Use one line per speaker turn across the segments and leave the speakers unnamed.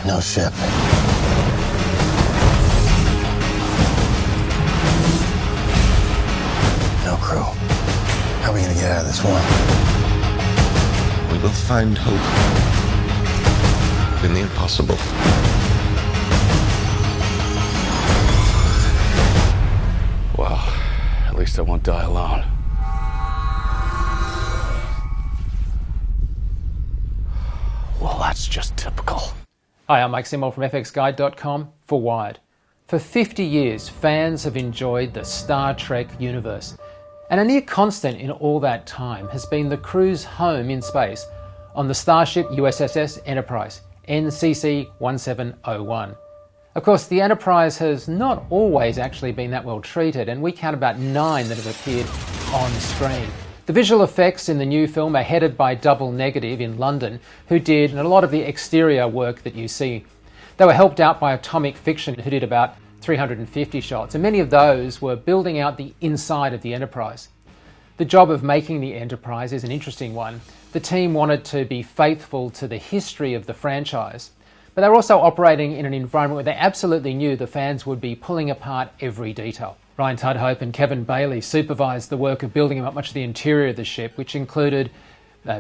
No ship. No crew. How are we gonna get out of this one?
We will find hope in the impossible.
Well, at least I won't die alone. Well, that's just typical.
Hi, I'm Seymour from fxguide.com for Wired. For 50 years, fans have enjoyed the Star Trek universe. And a near constant in all that time has been the crew's home in space on the Starship USS Enterprise, NCC 1701. Of course, the Enterprise has not always actually been that well treated, and we count about 9 that have appeared on screen. The visual effects in the new film are headed by Double Negative in London, who did a lot of the exterior work that you see. They were helped out by Atomic Fiction, who did about 350 shots, and many of those were building out the inside of the Enterprise. The job of making the Enterprise is an interesting one. The team wanted to be faithful to the history of the franchise, but they were also operating in an environment where they absolutely knew the fans would be pulling apart every detail. Ryan Tudhope and Kevin Bailey supervised the work of building up much of the interior of the ship, which included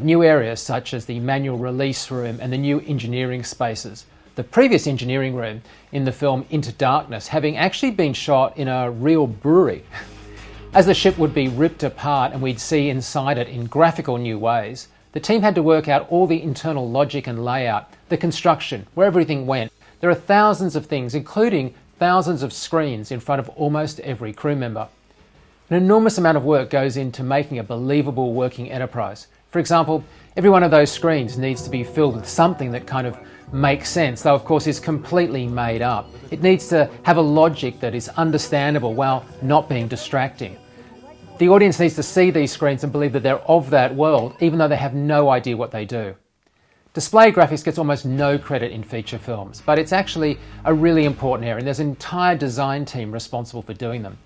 new areas such as the manual release room and the new engineering spaces. The previous engineering room in the film Into Darkness having actually been shot in a real brewery. As the ship would be ripped apart and we'd see inside it in graphical new ways, the team had to work out all the internal logic and layout, the construction, where everything went. There are thousands of things, including thousands of screens in front of almost every crew member. An enormous amount of work goes into making a believable working Enterprise. For example, every one of those screens needs to be filled with something that kind of makes sense, though of course is completely made up. It needs to have a logic that is understandable while not being distracting. The audience needs to see these screens and believe that they're of that world, even though they have no idea what they do. Display graphics gets almost no credit in feature films, but it's actually a really important area, and there's an entire design team responsible for doing them.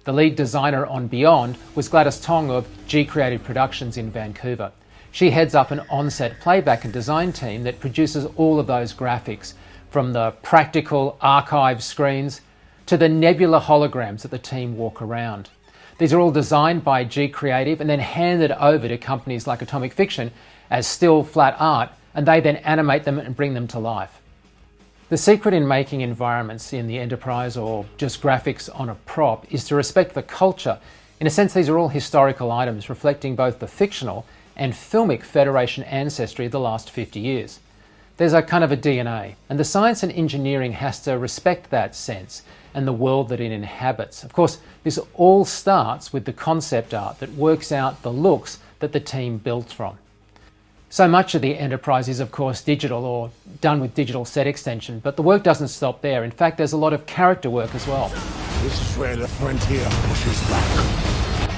The lead designer on Beyond was Gladys Tong of G Creative Productions in Vancouver. She heads up an on-set playback and design team that produces all of those graphics, from the practical archive screens to the nebula holograms that the team walk around. These are all designed by G Creative and then handed over to companies like Atomic Fiction as still flat art, and they then animate them and bring them to life. The secret in making environments in the Enterprise, or just graphics on a prop, is to respect the culture. In a sense, these are all historical items reflecting both the fictional and filmic Federation ancestry of the last 50 years. There's a kind of a DNA, and the science and engineering has to respect that sense and the world that it inhabits. Of course, this all starts with the concept art that works out the looks that the team built from. So much of the Enterprise is of course digital or done with digital set extension, but the work doesn't stop there. In fact, there's a lot of character work as well.
This is where the frontier pushes back.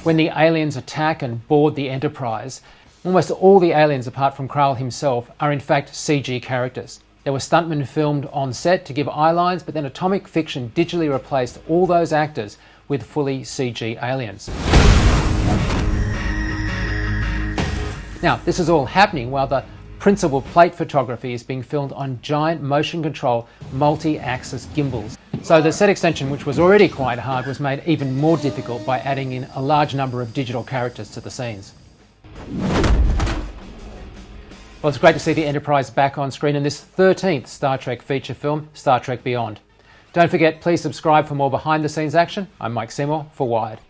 When the aliens attack and board the Enterprise, almost all the aliens apart from Krall himself are in fact CG characters. There were stuntmen filmed on set to give eye lines, but then Atomic Fiction digitally replaced all those actors with fully CG aliens. Now, this is all happening while the principal plate photography is being filmed on giant motion control multi-axis gimbals. So the set extension, which was already quite hard, was made even more difficult by adding in a large number of digital characters to the scenes. Well, it's great to see the Enterprise back on screen in this 13th Star Trek feature film, Star Trek Beyond. Don't forget, please subscribe for more behind-the-scenes action. I'm Seymour for Wired.